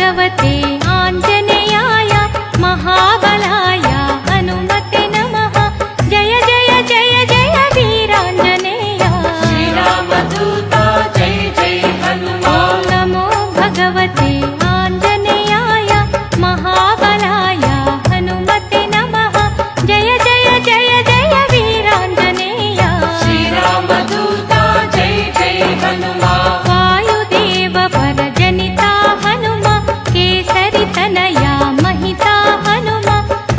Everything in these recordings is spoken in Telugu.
भगवते आञ्जनेयाय महाबलाय हनुमते नमः। जय जय जय जय वीराञ्जनेय श्रीरामदूत जय जय हनुमान। नमो भगवते आञ्जनेयाय महाबलाय हनुमते नमः। जय जय जय जय वीराञ्जनेय श्रीरामदूत जय जय हनुमान। वायुदेव परजनिता हनुम केसरितनया महिता हनुम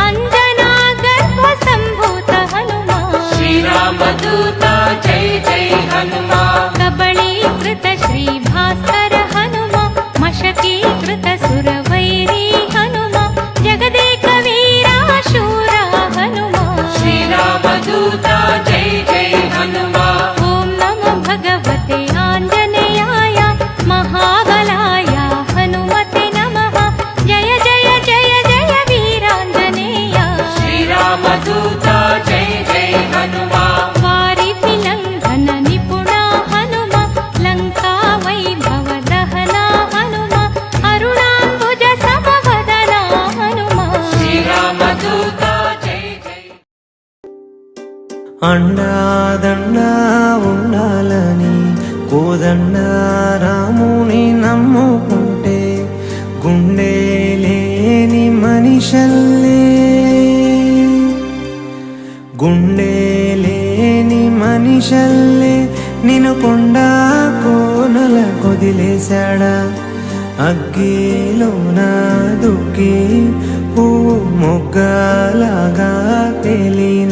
अञ्जना गर्भसम्भूत हनुम श्रीरामदूत जय जय हनुमान। कबलीकृत श्रीभास्कर हनुम मशकीकृत सुरवैरी हनुम जगदेक वीरा शूर हनुम श्रीरामदूत जय जय हनुमान। ॐ नमो भगवते आञ्जनेयाय महाबलाय हनुमते नमः। जय जय जय जय वीराञ्जनेय श्रीरामदूत जय जय हनुमान। वारिधिलङ्घन निपुणा हनुम लङ्का वैभव दहना हनुम अरुणाम्बुज समवदना हनुम श्रीरामदूत जय जय। అండాదండా ఉండాలని కోదండ రాముని నమ్ముకుంటే గుండె లేని మనిషల్లే నిన్ను కొండా కోనల కొదిలేశాడా అగ్గిలోన దుక్కి పువ్వు మొగ్గలాగా తేలిన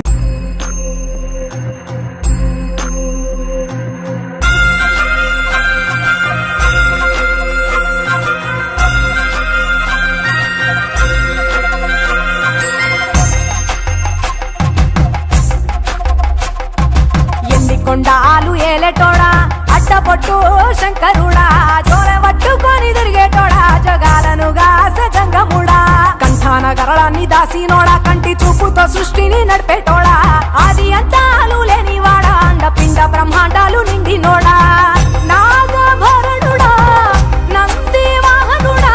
కొండాలు ఏలేటోడా అడ్డపొట్టు శంకరుడా జోరె పట్టుకొని తిరిగేటోడా జగాలను గాస జంగముడా కంఠాన గరళాన్ని దాసినోడా కంటి చూపుతో సృష్టిని నడిపేటోడా ఆది అంతాలు లేనివాడా అండ పిండ బ్రహ్మాండాలు నిండినోడా నాగభరణుడా నంది వాహనుడా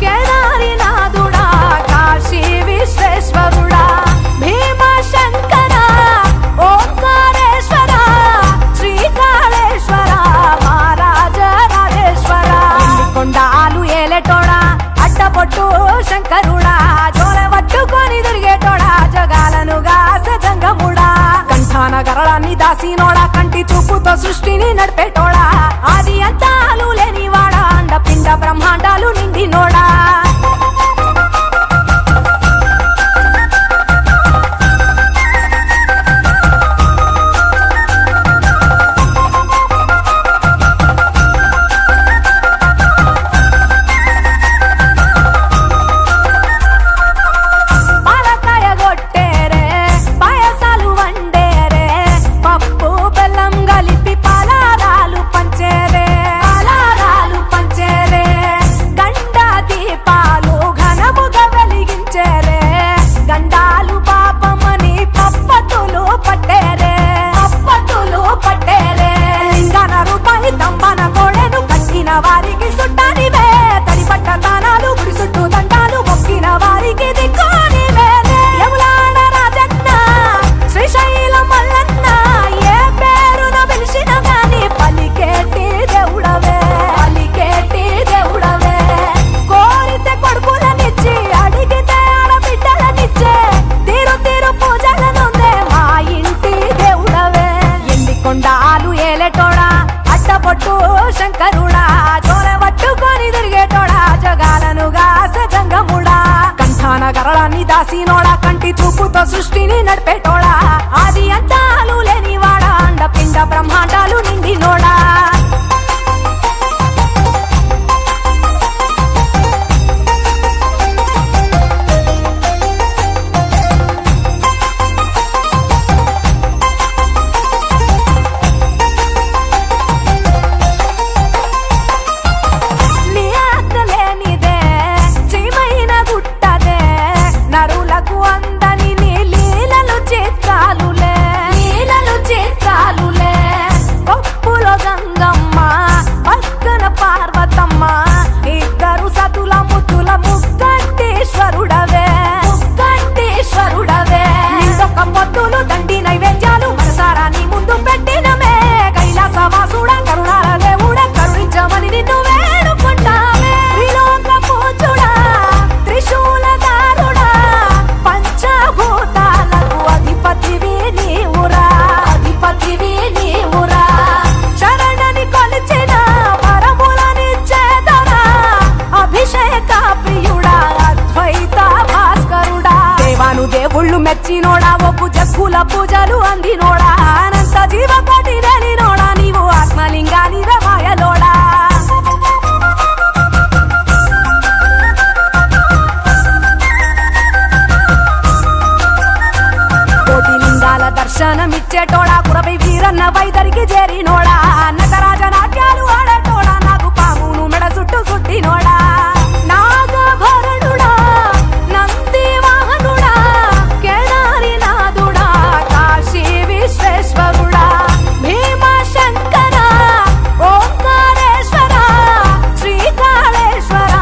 కేదారి నాథుడా కాశీ విశ్వేశ్వరుడా భీమ శంకర ఓంకారేశ్వర శ్రీకాళేశ్వర మహారాజ రాజేశ్వర కొండాలు ఏలేటోడా అడ్డపొట్టు శంకరుడా జోరె పట్టుకొని తిరిగేటోడా జగాలను గాస జంగముడా కంఠాన గరళాన్ని దాసినోడా కంటి చూపుతో సృష్టిని నడిపేటోడా ఆది అంతాలు లేనివాడా అండ పిండ బ్రహ్మాండాలు నిండినోడా వారికి సుట్టానివే తడిపట్ట తానాలు గుడి చుట్టూ దండాలు మొక్కిన వారికి దిక్కునివే యములాడ రాజన్న శ్రీశైలం మల్లన్న ఏ పేరున పిలిచిన గాని పలికేటి దేవుడవే కోరితే కొడుకులనిచ్చి అడిగితే ఆడబిడ్డలనిచ్చే తీరు తీరు పూజలనుందే మా ఇంటి దేవుడవే ఎండి కొండాలు ఏలేటోడా అడ్డపొట్టు శంకరుడా జోరె పట్టుకొని తిరిగేటోడా జగాలను గాస జంగముడా కంఠాన గరళాన్ని దాసినోడా కంటి చూపుతో సృష్టిని నడిపేటోడా ఆది అంతాలు లేనివాడా అండ పిండ బ్రహ్మాండాలు నిండినోడా నరులకు అందని నీ లీలలు పూజలు అందినోడా అనంత జీవకోటి నోడా నీవు ఆత్మలింగాని మాయలోడా కోటి లింగాల దర్శనమిచ్చేటోడా కురవై వీరన్న వైదరికి చేరినోడా నటరాజ నాట్యాలు ఆడేటోడా నాకు పామును మెడ చుట్టూ సుట్టినోడా నాగభరణుడా నంది వాహనుడా కేదారి నాథుడా కాశీ విశ్వేశ్వరుడా భీమశంకర ఓంకారేశ్వర శ్రీకాళేశ్వర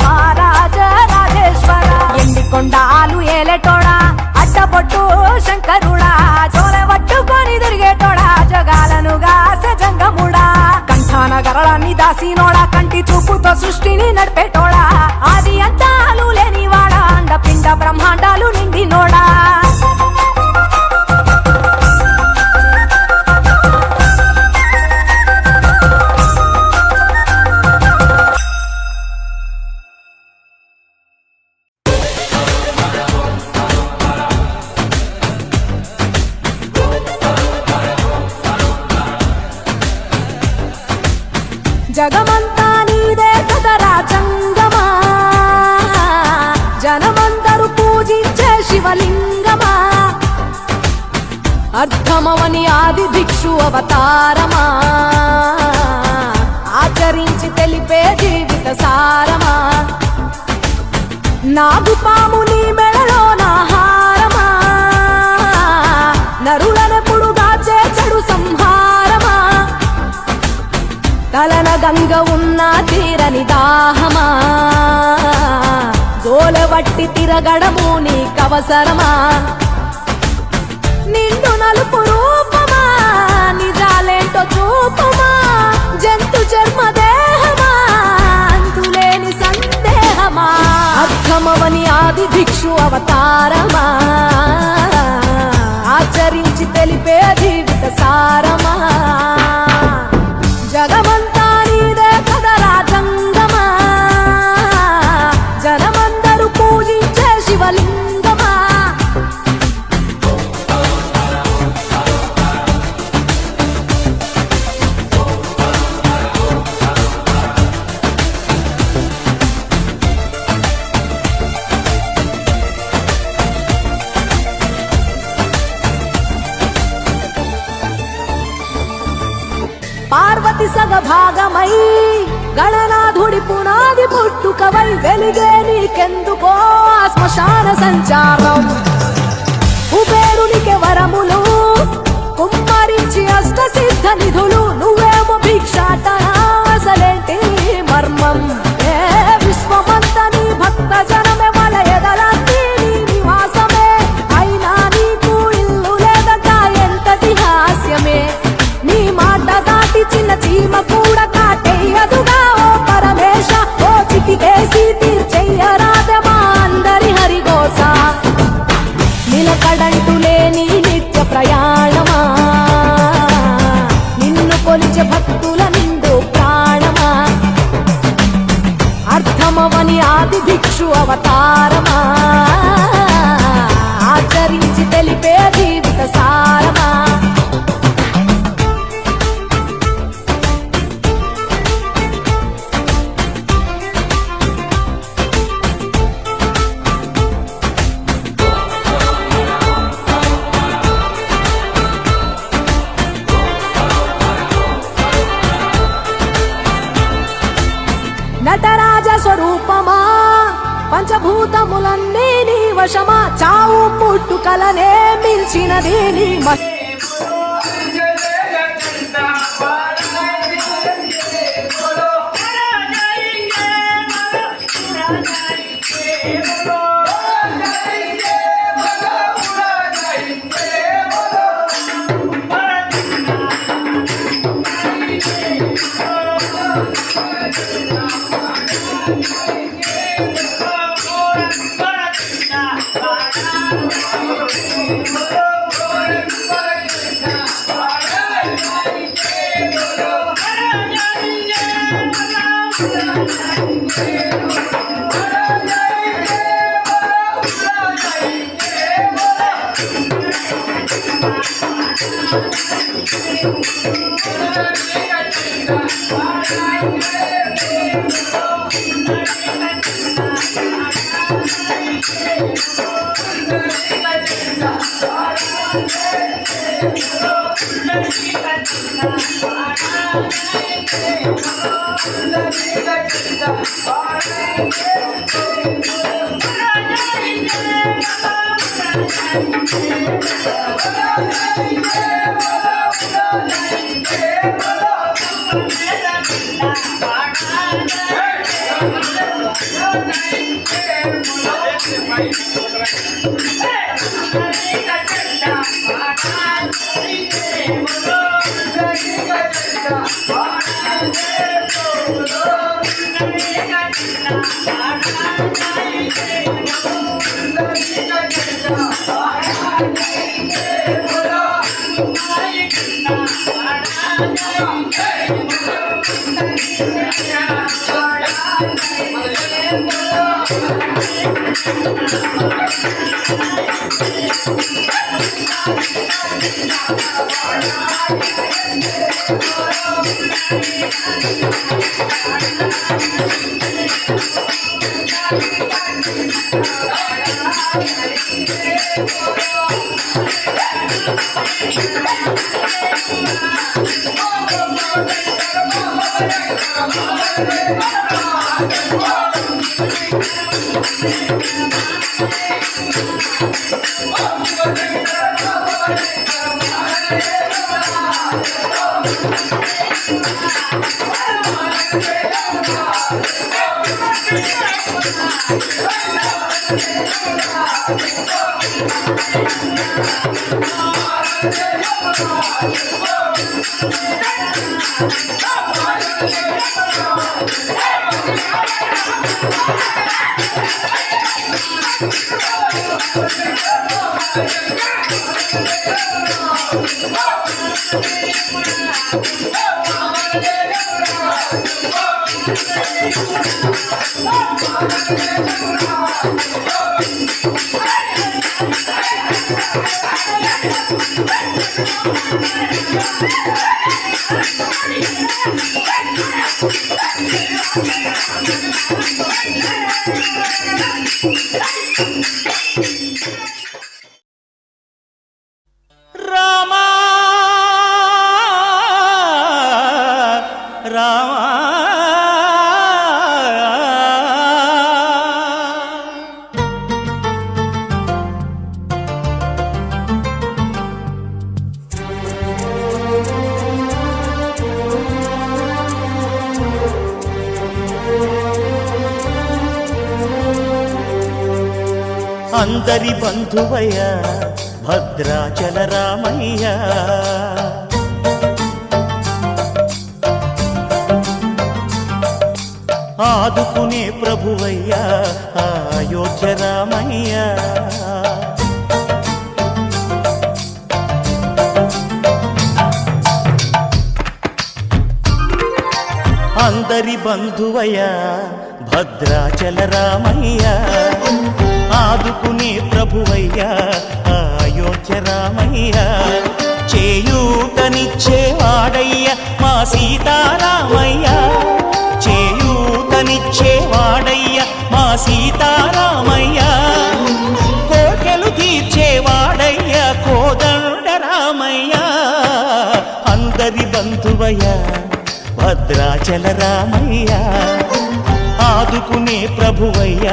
మహారాజ రాజేశ్వర ఎండికొండాలు ఏలేటోడా అడ్డపొట్టు శంకరుడా చోలె పట్టుకొని తిరిగేటోడా జగాలను గాసె జంగముడా కంఠాన గరళాన్ని దాసినోడా కంటి చూపుతో సృష్టిని నడిపేటోడా ఆది అంతాలు లేనివాడా అండపిండ బ్రహ్మాండాలు నిండినోడా జగమంతా నీదే కదరా జంగమా జనమందరూ పూజించే శివలింగమా అర్థమవని ఆది భిక్షు అవతారమా ఆచరించి తెలిపే జీవిత సారమా నాగుపాము నీ మెడలో నాహారమా నరులనెప్పుడు దాచే చెడు సంహారమా తలన గంగ ఉన్న తీరని దాహమా జోలవట్టి తిరగడము నీకవసరమా నిండు నలుపు రూపమా నిజాలేంటో చూపమా జంతు చర్మ దేహమా అంతులేని సందేహమా అర్థమవని ఆది భిక్షు అవతారమా ఆచరించి తెలిపే జీవిత సారమా జగమంతా నీదే కదరా జంగమా జనమందరూ పూజించే శివలింగమా పార్వతి సగ భాగమై గణనాథుడి పునాది పుట్టుకవై వెలిగే నీకెందుకో శ్మశాన సంచారం కుబేరునికి వరములు కుమ్మరించి అష్ట సిద్ధ నిధులు నువ్వేమో భిక్షాటన అసలేంటి మర్మం ఏ విశ్వమంత నీ భక్త జనమే వాళ్ళ ఎదలంటి నీ నివాసమే అయినా నీకు ఇల్లు లేదట ఎంతటి హాస్యమే నీ మాట దాటి చిన్న చీమ కూడా కాటేయదుగా ఓ పరమేశ ఓ చిటికేసి తీర్చెయ్యరాదమా అందరి హరిగోస నిలకడంటు లేని నిత్య ప్రయాణమా నిన్ను కొలిచే భక్తుల నిండు ప్రాణమా అర్థమవని ఆది భిక్షు అవతారమా ఆచరించి తెలిపే జీవిత సారమా నటరాజ స్వరూపమా పంచభూతములన్నీ నీ వశమా చావు పుట్టుకలనే మించినది నీ రామా రామా అందరి బంధువయ్య భద్రాచల రామయ్య ఆదుకునే ప్రభువయ్య అయోధ్య రామయ్య అందరి బంధువయ్య భద్రాచల రామయ్య ఆదుకునే ప్రభువయ్య అయోధ్య రామయ్య చేయూతనిచ్చేవాడయ్య మా సీతారామయ్య చేయూతనిచ్చేవాడయ్య మా సీతారామయ్య కోర్కెలు తీర్చేవాడయ్య కోదండ రామయ్య అందరి బంధువయ్య భద్రాచల రామయ్య ఆదుకునే ప్రభువయ్య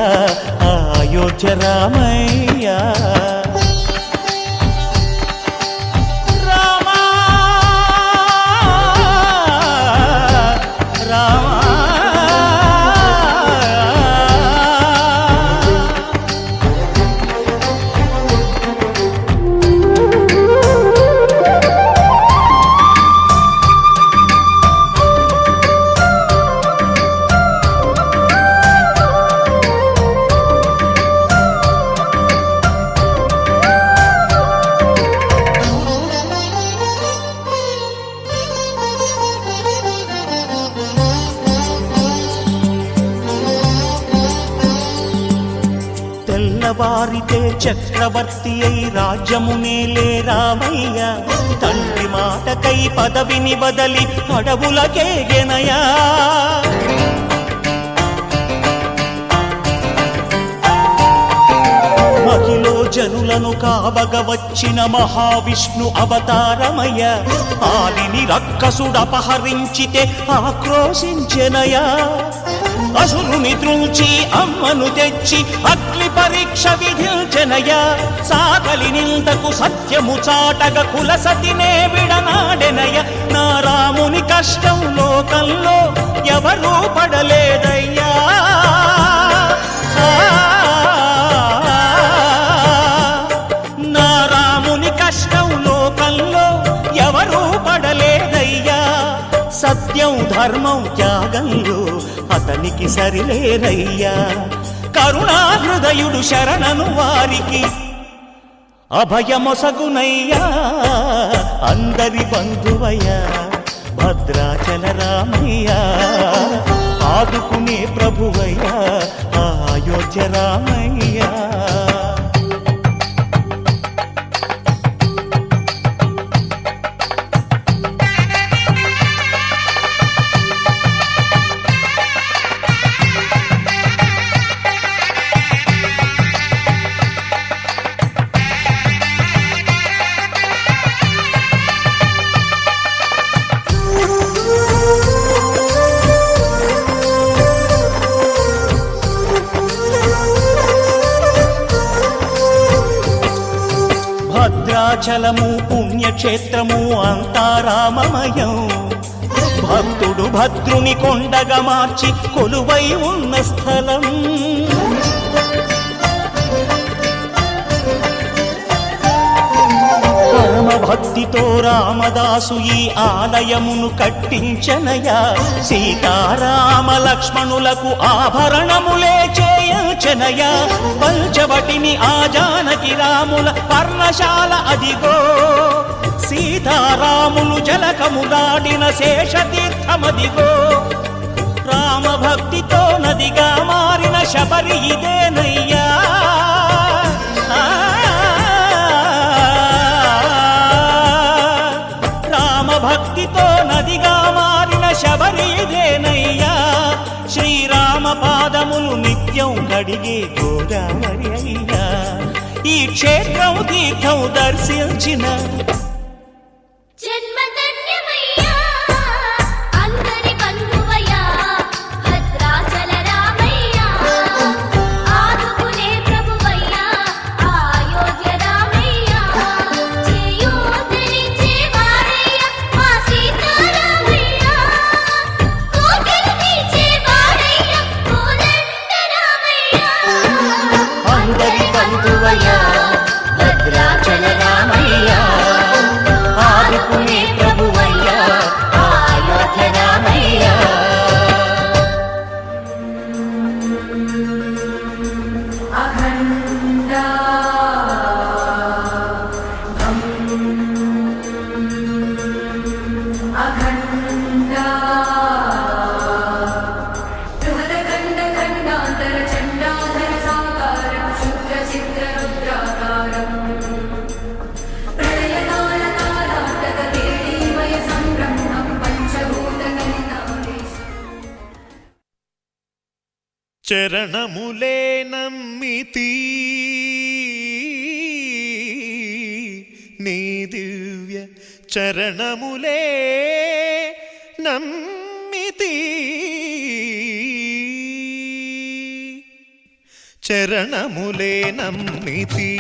అయోధ్య రామయ్య రామా రామా తెల్లవారితే చక్రవర్తి అయి రాజ్యమునేలే రామయ్య తండ్రి మాటకై పదవిని బదలి అడవులకేగెనయా మహిలో జనులను కావగ వచ్చిన మహావిష్ణు అవతారమయ్య ఆదిని రక్కసుడపహరించితే ఆక్రోశించెనయా త్రుంచి అమ్మను తెచ్చి అగ్ని పరీక్ష విధించెనయ సాగలి నిందకు సత్యము చాటగ కులసతినే విడనాడెనయ నా రాముని కష్టం లోకంలో ఎవరూ పడలేదయ్యా నా రాముని కష్టం లోకంలో ఎవరూ పడలేదయ్యా సత్యం ధర్మం త్యాగంలో అతనికి సరిలేరయ్యా కరుణా హృదయుడు శరణను వారికి అభయమొసగునయ్యా అందరి బంధువయ్యా భద్రాచల రామయ్యా ఆదుకునే ప్రభువయ్యా అయోధ్య రామయ్యా భద్రాచలము పుణ్యక్షేత్రము అంతా రామమయం భక్తుడు భద్రుని కొండగా మార్చి కొలువై ఉన్న స్థలం పరమ భక్తితో రామదాసు ఈ ఆలయమును కట్టించనయా సీతారామ లక్ష్మణులకు ఆభరణములే చేయించనయా పంచవటిని ఆ జానకి రాముల పర్ణశాల అదిగో సీతారాములు జలకములాడిన శేషతీర్థమదిగో రామ భక్తితో నదిగా మారిన శబరి ఇదేనయ్యా భక్తితో నదిగా మారిన శబరిదేనయ్యా శ్రీరామ పాదములు నిత్యం కడిగే గోదావరి అయ్యా ఈ క్షేత్రం తీర్థం దర్శించిన భద్రాచల రామయ్యా ఆదుకునే ప్రభువయ్యా అయోధ్య రామయ్యా చరణములే నమ్మితి నీ దివ్య చరణములే నమ్మితి చరణములే నమ్మితి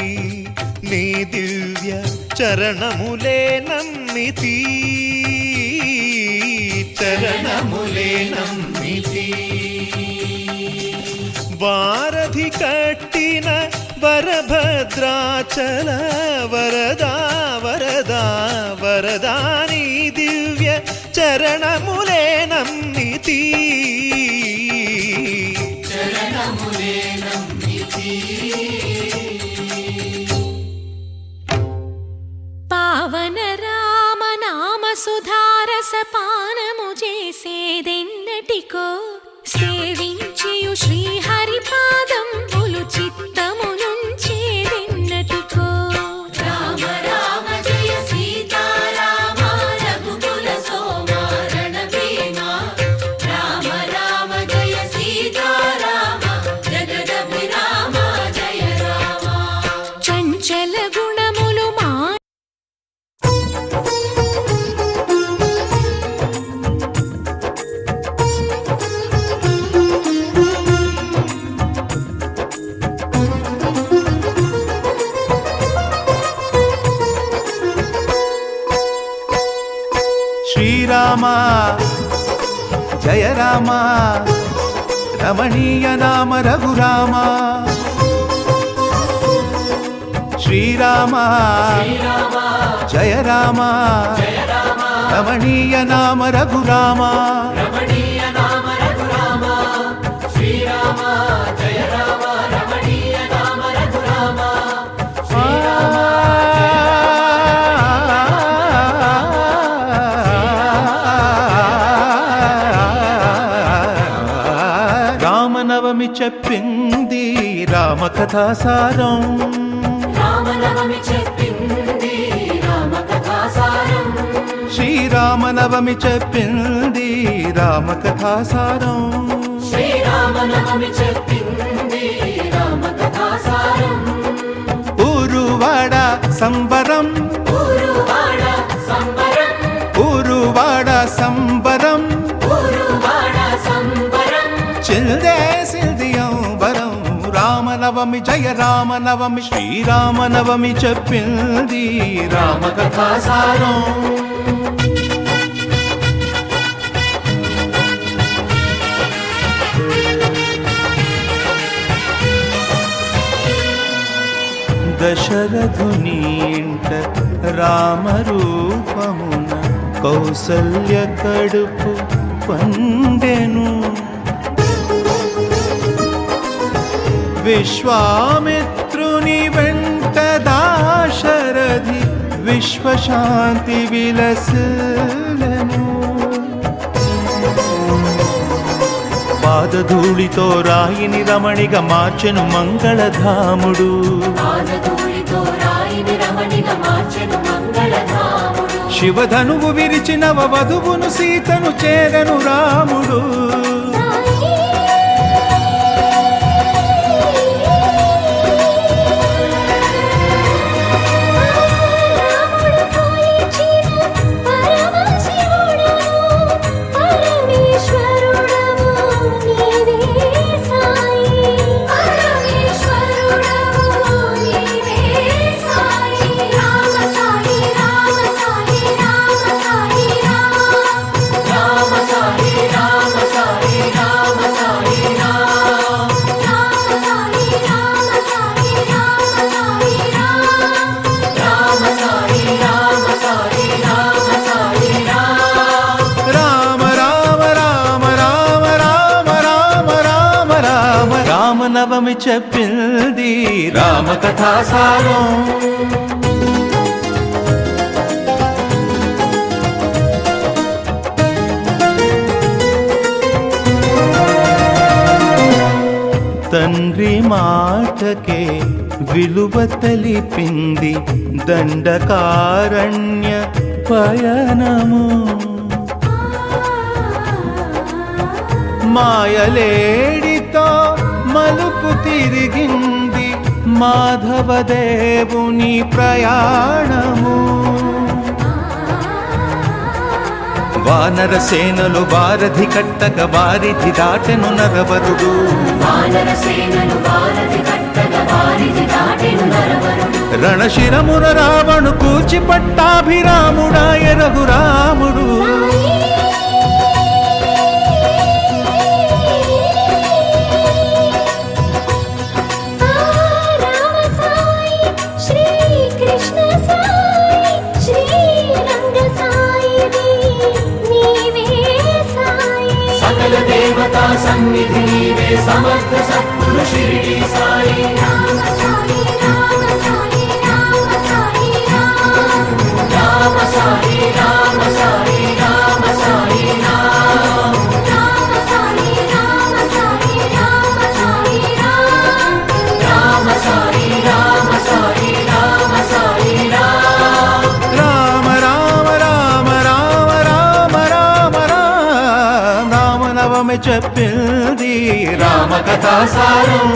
నీ దివ్య చరణములే నమ్మితి చరణములే నమ్మితి వారధి కట్టిన వరభద్రాచల వరదా వరదా వరదాని దివ్య చరణములే నమ్మితి చరణములే నమ్మితి పావన రామ నామ సుధారస పానము చేసేదెన్నటికో సేవించియు శ్రీహరి పాదంబులు చిత్తమునుంచేదెన్నటికో రామ రామ జయ సీతారామ రఘుకుల సోమ రణభీమ రామ రామ రామ జయ రామ రమణీయ నామ రఘురామ శ్రీరామ జయ రామ రమణీయ నామ రఘురామ రామనవమి చెప్పింది రామకథాసారం శ్రీరామనవమి చెప్పింది రామకథాసారం ఊరువాడ సంబరం ఊరువాడ సంబరం చిల్దేసింది అంబరం రామనవమి జయ రామనవమి శ్రీరామనవమి చెప్పింది రామకథాసారం దశరథుని ఇంట రామరూపమున కౌసల్య కడుపు పండెను విశ్వామిత్రుని వెంట దాశరథి విశ్వశాంతి విలసిల్లెను పాదధూళితో రాయిని రమణిగా మార్చెను మంగళధాముడు శివధనువు విరిచి నవ వధువును సీతను చేరను రాముడు రామనవమి చెప్పింది రామకథాసారం తండ్రి మాటకే విలువ తెలిపింది దండకారణ్య పయనము మాయలేడితో మలుపు తిరిగింది మాధవదేవుని ప్రయాణము వానర సేనలు వారధి కట్టక వారిధి దాటెను నరవరుడు రణశిరమున రావణు కూచి పట్టాభిరాముడాయ రఘురాముడు సన్నిధి నీవే సమర్థ సద్గురు షిరిడి సాయి రామ సాయి రామ సాయి రామ సాయి రామ సాయి రామ సాయి రామ సాయి రామ సాయి రామ సాయి రామ సాయి రామ సాయి రామ సాయి రామ సాయి రామ రామ రామ రామ రామ రామ రామ రామనవమి చెప్పింది రామకథాసారం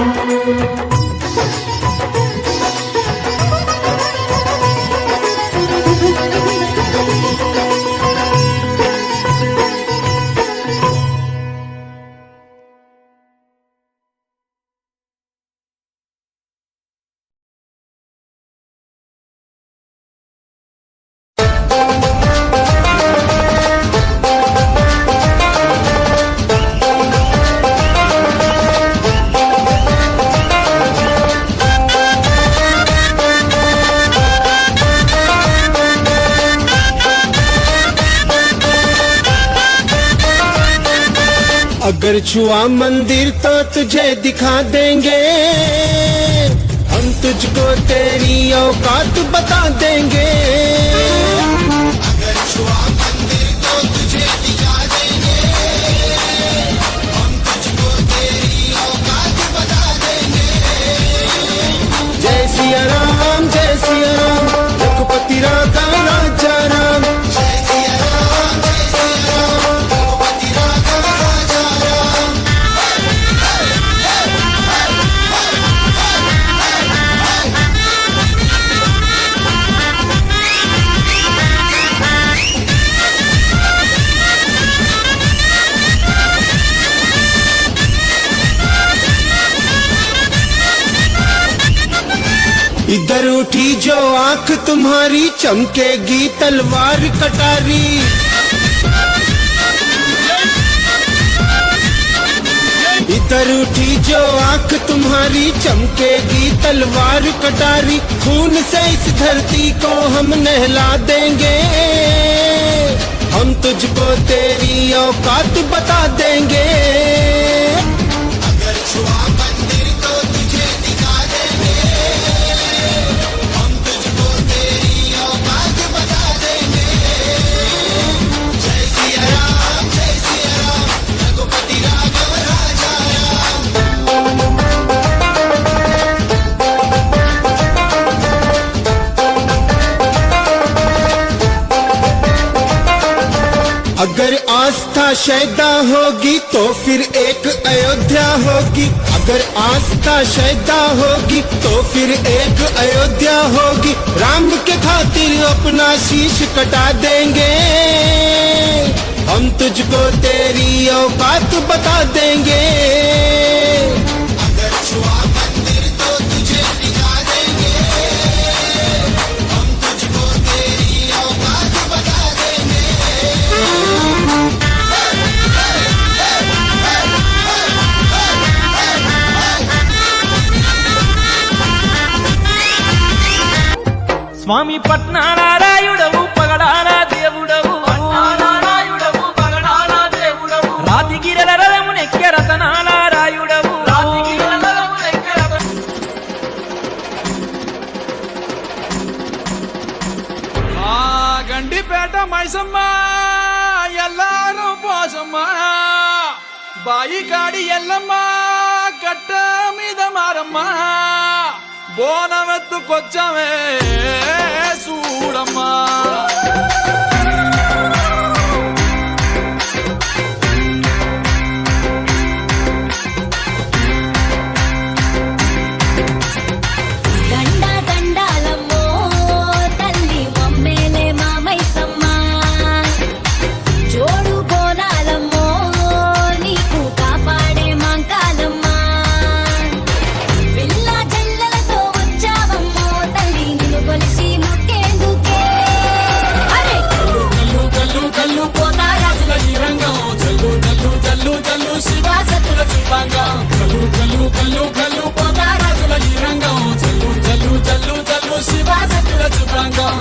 अगर छुआ मंदिर तो तुझे दिखा देंगे, हम तुझको तेरी औकात बता देंगे। अगर छुआ मंदिर तो तुझे दिखा देंगे, हम तुझको तेरी औकात बता देंगे। जय सिया राम, जय सिया राम, रघुपति राघव राजा राम। जय सिया राम, जय सिया राम, रघुपति राघव राजा राम। इधर उठी जो आंख तुम्हारी चमकेगी तलवार कटारी। इधर उठी जो आंख तुम्हारी चमकेगी तलवार कटारी। खून से इस धरती को हम नहला देंगे, हम तुझको तेरी औकात बता देंगे। अगर छुआ मंदिर तो तुझे दिखा देंगे, हम तुझको तेरी औकात बता देंगे। जय सिया राम, जय सिया राम, रघुपति राघव राजा राम। अगर आस्था शैदा होगी तो फिर एक अयोध्या होगी। अगर आस्था शैदा होगी तो फिर एक अयोध्या होगी। राम के खातिर अपना शीश कटा देंगे, हम तुझको तेरी औकात बता देंगे। अगर छुआ मंदिर तो तुझे दिखा देंगे, हम तुझको तेरी औकात बता देंगे। స్వామి పట్నారాయుడవు పగడాల దేవుడవు, రాతిగిరల రథమునెక్కె రతనాల రాయుడవు, గండిపేట మైసమ్మ ఎల్లారు పోసమ్మ, బాయి కాడి ఎల్లమ్మ కట్ట మీద మారమ్మ, బోనమెత్తుకొచ్చమే చూడమ్మా. దండ దండాలమ్మో తల్లి మమ్మేలే మామైసమ్మ, జోడు బోనాలమ్మో నీకు కాపాడే మాంకాలమ్మ. పిల్ల జల్లలతో వచ్చావమ్మో తల్లి నిన్ను కొలిసి ముక్కేందుకే. అరే కల్లు కల్లు కల్లు కల్లు పోతారాజుల ఈ రంగం, జల్లు జల్లు జల్లు జల్లు శివాసతుల శివాంగం. కల్లు కల్లు కల్లు కల్లు పోతారాజుల ఈ రంగం, జల్లు జల్లు జల్లు జల్లు శివాసతుల శివాంగం.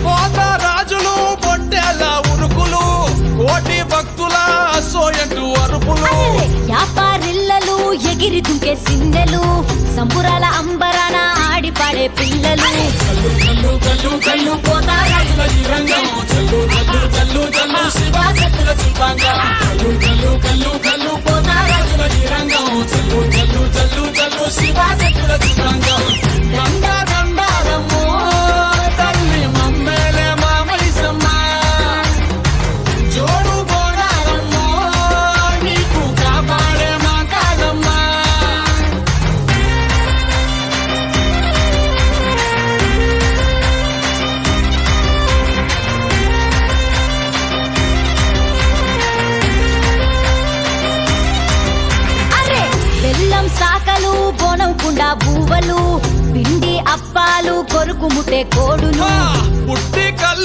పోతారాజులు పొట్టేల ఉరుకులు, కోటి భక్తుల సోయంటు అరుపులు. వ్యాపారిల్లలు ఎగిరి దుంకే సిందెలు, సంబురాల అంబరాన ఆడి పాడే పిల్లలు. కల్లు కల్లు కల్లు కల్లు పోతారాజుల ఈ రంగం, జల్లు జల్లు జల్లు జల్లు శివాసతుల శివాంగం. కల్లు కల్లు కల్లు కల్లు పోతారాజుల ఈ రంగం, జల్లు జల్లు జల్లు జల్లు శివాసతుల శివాంగం. దండ దండారమ్మో తల్లి మమ్మేలే మామైసమ్మ, జోడు బోనాలమ్మో నీకు కాపాడే మా కాలమ్మ. అరే బెల్లం సాకలు, బోనం కుండా బూవలు, పిండి అప్పాలు, కొరుకు ముట్టే కోడులు. పుట్టి కల